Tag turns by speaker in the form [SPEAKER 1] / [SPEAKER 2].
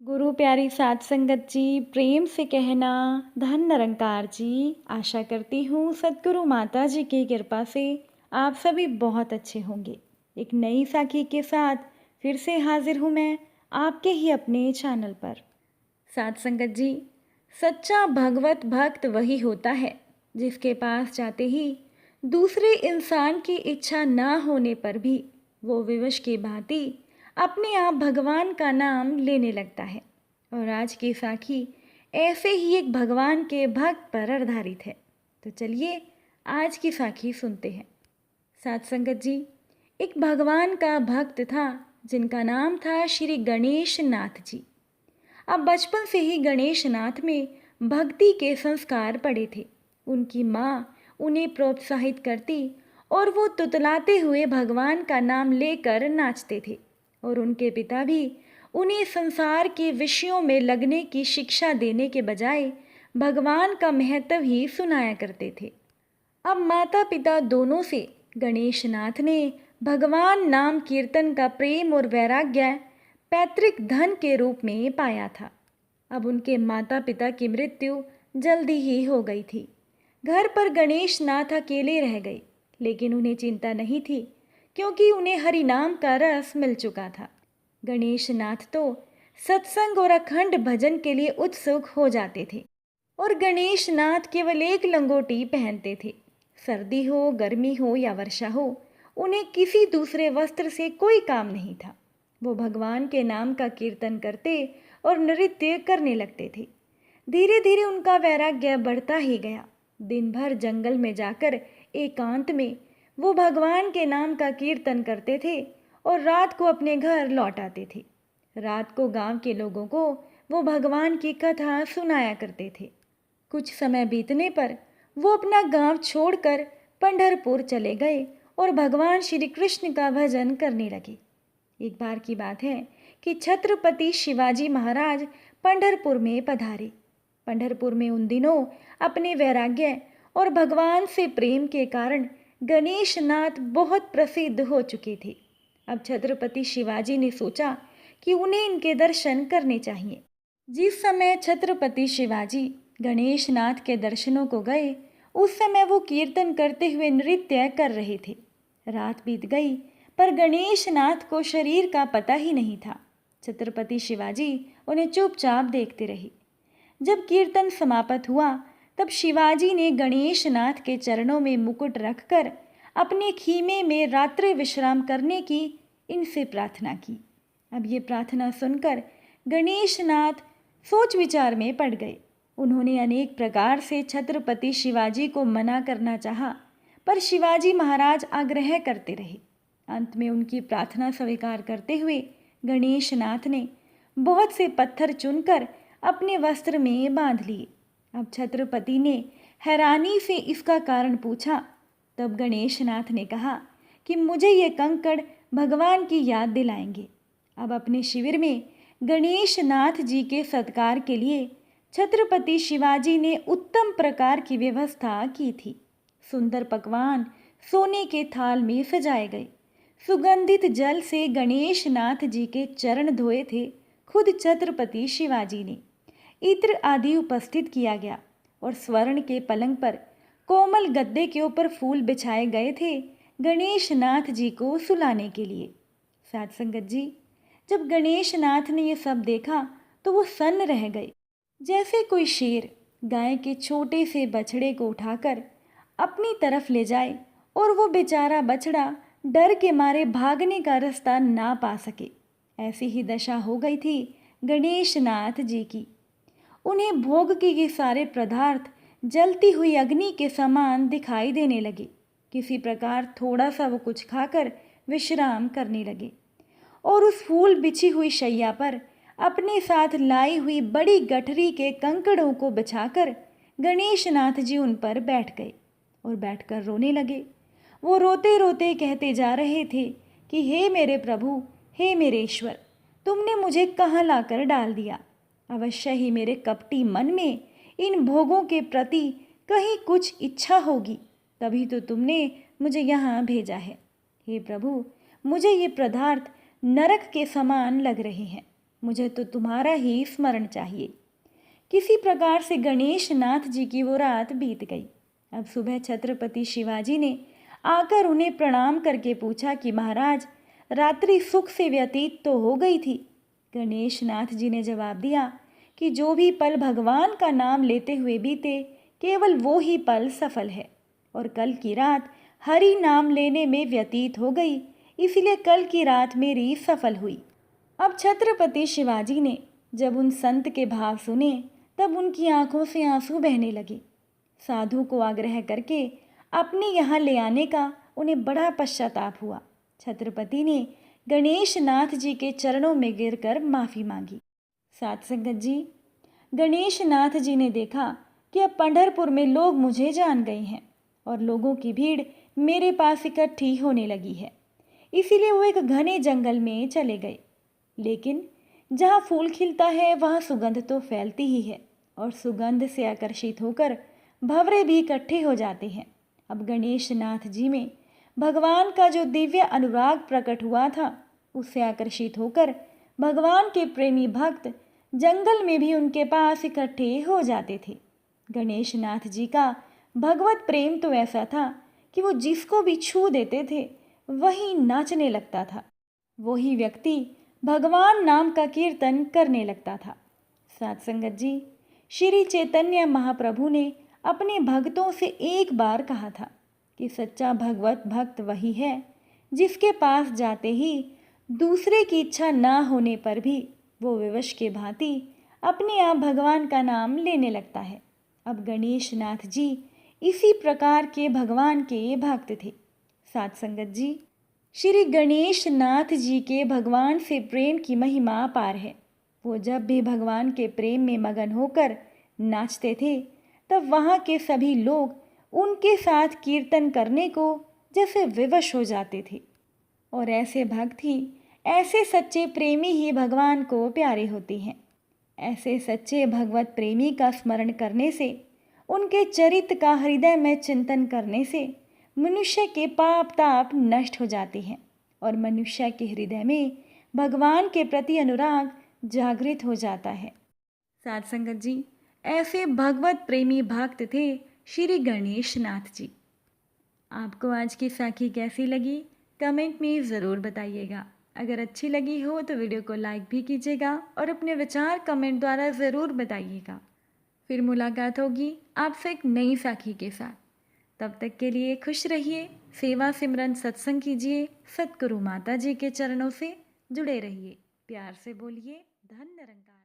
[SPEAKER 1] गुरु प्यारी साध संगत जी, प्रेम से कहना धन निरंकार जी। आशा करती हूँ सद्गुरु माता जी की कृपा से आप सभी बहुत अच्छे होंगे। एक नई साखी के साथ फिर से हाजिर हूँ मैं आपके ही अपने चैनल पर। साध संगत जी, सच्चा भगवत भक्त वही होता है जिसके पास जाते ही दूसरे इंसान की इच्छा ना होने पर भी वो विवश की भांति अपने आप भगवान का नाम लेने लगता है। और आज की साखी ऐसे ही एक भगवान के भक्त पर आधारित है। तो चलिए आज की साखी सुनते हैं। साध संगत जी, एक भगवान का भक्त था जिनका नाम था श्री गणेश नाथ जी। अब बचपन से ही गणेश नाथ में भक्ति के संस्कार पड़े थे। उनकी माँ उन्हें प्रोत्साहित करती और वो तुतलाते हुए भगवान का नाम लेकर नाचते थे। और उनके पिता भी उन्हें संसार के विषयों में लगने की शिक्षा देने के बजाय भगवान का महत्व ही सुनाया करते थे। अब माता पिता दोनों से गणेश नाथ ने भगवान नाम कीर्तन का प्रेम और वैराग्य पैतृक धन के रूप में पाया था। अब उनके माता पिता की मृत्यु जल्दी ही हो गई थी। घर पर गणेश नाथ अकेले रह गए, लेकिन उन्हें चिंता नहीं थी क्योंकि उन्हें हरि नाम का रस मिल चुका था। गणेश नाथ तो सत्संग और अखंड भजन के लिए उत्सुक हो जाते थे। और गणेश नाथ केवल एक लंगोटी पहनते थे। सर्दी हो, गर्मी हो या वर्षा हो, उन्हें किसी दूसरे वस्त्र से कोई काम नहीं था। वो भगवान के नाम का कीर्तन करते और नृत्य करने लगते थे। धीरे धीरे उनका वैराग्य बढ़ता ही गया। दिन भर जंगल में जाकर एकांत में वो भगवान के नाम का कीर्तन करते थे और रात को अपने घर लौट आते थे। रात को गांव के लोगों को वो भगवान की कथा सुनाया करते थे। कुछ समय बीतने पर वो अपना गांव छोड़कर पंढरपुर चले गए और भगवान श्री कृष्ण का भजन करने लगे। एक बार की बात है कि छत्रपति शिवाजी महाराज पंढरपुर में पधारे। पंढरपुर में उन दिनों अपने वैराग्य और भगवान से प्रेम के कारण गणेश नाथ बहुत प्रसिद्ध हो चुके थे। अब छत्रपति शिवाजी ने सोचा कि उन्हें इनके दर्शन करने चाहिए। जिस समय छत्रपति शिवाजी गणेश नाथ के दर्शनों को गए, उस समय वो कीर्तन करते हुए नृत्य कर रहे थे। रात बीत गई पर गणेश नाथ को शरीर का पता ही नहीं था। छत्रपति शिवाजी उन्हें चुपचाप देखते रहे। जब कीर्तन समाप्त हुआ तब शिवाजी ने गणेश नाथ के चरणों में मुकुट रखकर अपने खीमे में रात्रि विश्राम करने की इनसे प्रार्थना की। अब ये प्रार्थना सुनकर गणेश नाथ सोच विचार में पड़ गए। उन्होंने अनेक प्रकार से छत्रपति शिवाजी को मना करना चाहा, पर शिवाजी महाराज आग्रह करते रहे। अंत में उनकी प्रार्थना स्वीकार करते हुए गणेश नाथ ने बहुत से पत्थर चुनकर अपने वस्त्र में बांध लिए। अब छत्रपति ने हैरानी से इसका कारण पूछा। तब गणेश नाथ ने कहा कि मुझे ये कंकड़ भगवान की याद दिलाएंगे। अब अपने शिविर में गणेश नाथ जी के सत्कार के लिए छत्रपति शिवाजी ने उत्तम प्रकार की व्यवस्था की थी। सुंदर पकवान सोने के थाल में सजाए गए। सुगंधित जल से गणेश नाथ जी के चरण धोए थे खुद छत्रपति शिवाजी ने। इत्र आदि उपस्थित किया गया और स्वर्ण के पलंग पर कोमल गद्दे के ऊपर फूल बिछाए गए थे गणेश नाथ जी को सुलाने के लिए। साध संगत जी, जब गणेश नाथ ने ये सब देखा तो वो सन्न रह गए। जैसे कोई शेर गाय के छोटे से बछड़े को उठाकर अपनी तरफ ले जाए और वो बेचारा बछड़ा डर के मारे भागने का रास्ता ना पा सके, ऐसी ही दशा हो गई थी गणेश नाथ जी की। उन्हें भोग के ये सारे पदार्थ जलती हुई अग्नि के समान दिखाई देने लगे। किसी प्रकार थोड़ा सा वो कुछ खाकर विश्राम करने लगे और उस फूल बिछी हुई शैया पर अपने साथ लाई हुई बड़ी गठरी के कंकड़ों को बिछाकर गणेश नाथ जी उन पर बैठ गए और बैठकर रोने लगे। वो रोते रोते कहते जा रहे थे कि हे मेरे प्रभु, हे मेरे ईश्वर, तुमने मुझे कहाँ लाकर डाल दिया। अवश्य ही मेरे कपटी मन में इन भोगों के प्रति कहीं कुछ इच्छा होगी, तभी तो तुमने मुझे यहाँ भेजा है। हे प्रभु, मुझे ये पदार्थ नरक के समान लग रहे हैं। मुझे तो तुम्हारा ही स्मरण चाहिए। किसी प्रकार से गणेश नाथ जी की वो रात बीत गई। अब सुबह छत्रपति शिवाजी ने आकर उन्हें प्रणाम करके पूछा कि महाराज, रात्रि सुख से व्यतीत तो हो गई थी। गणेश नाथ जी ने जवाब दिया कि जो भी पल भगवान का नाम लेते हुए बीते, केवल वो ही पल सफल है, और कल की रात हरि नाम लेने में व्यतीत हो गई, इसलिए कल की रात मेरी सफल हुई। अब छत्रपति शिवाजी ने जब उन संत के भाव सुने, तब उनकी आंखों से आंसू बहने लगे। साधु को आग्रह करके अपने यहाँ ले आने का उन्हें बड़ा पश्चाताप हुआ। छत्रपति ने गणेश नाथ जी के चरणों में गिरकर माफ़ी मांगी। साथ संगत जी, गणेश नाथ जी ने देखा कि अब पंढरपुर में लोग मुझे जान गए हैं और लोगों की भीड़ मेरे पास इकट्ठी होने लगी है। इसीलिए वो एक घने जंगल में चले गए। लेकिन जहाँ फूल खिलता है वहाँ सुगंध तो फैलती ही है, और सुगंध से आकर्षित होकर भंवरे भी इकट्ठे हो जाते हैं। अब गणेश नाथ जी में भगवान का जो दिव्य अनुराग प्रकट हुआ था, उससे आकर्षित होकर भगवान के प्रेमी भक्त जंगल में भी उनके पास इकट्ठे हो जाते थे। गणेश नाथ जी का भगवत प्रेम तो ऐसा था कि वो जिसको भी छू देते थे वही नाचने लगता था, वही व्यक्ति भगवान नाम का कीर्तन करने लगता था। साथ संगत जी, श्री चैतन्य महाप्रभु ने अपने भक्तों से एक बार कहा था कि सच्चा भगवत भक्त वही है जिसके पास जाते ही दूसरे की इच्छा ना होने पर भी वो विवश के भांति अपने आप भगवान का नाम लेने लगता है। अब गणेश नाथ जी इसी प्रकार के भगवान के भक्त थे। साथ संगत जी, श्री गणेश नाथ जी के भगवान से प्रेम की महिमा अपार है। वो जब भी भगवान के प्रेम में मगन होकर नाचते थे, तब वहाँ के सभी लोग उनके साथ कीर्तन करने को जैसे विवश हो जाते थे। और ऐसे भक्त ही, ऐसे सच्चे प्रेमी ही भगवान को प्यारे होते हैं। ऐसे सच्चे भगवत प्रेमी का स्मरण करने से, उनके चरित्र का हृदय में चिंतन करने से मनुष्य के पाप ताप नष्ट हो जाते हैं और मनुष्य के हृदय में भगवान के प्रति अनुराग जागृत हो जाता है। साथ संगत जी, ऐसे भगवत प्रेमी भक्त थे श्री गणेश नाथ जी। आपको आज की साखी कैसी लगी, कमेंट में ज़रूर बताइएगा। अगर अच्छी लगी हो तो वीडियो को लाइक भी कीजिएगा और अपने विचार कमेंट द्वारा ज़रूर बताइएगा। फिर मुलाकात होगी आपसे एक नई साखी के साथ। तब तक के लिए खुश रहिए, सेवा सिमरन सत्संग कीजिए, सतगुरु माता जी के चरणों से जुड़े रहिए। प्यार से बोलिए धन निरंकार।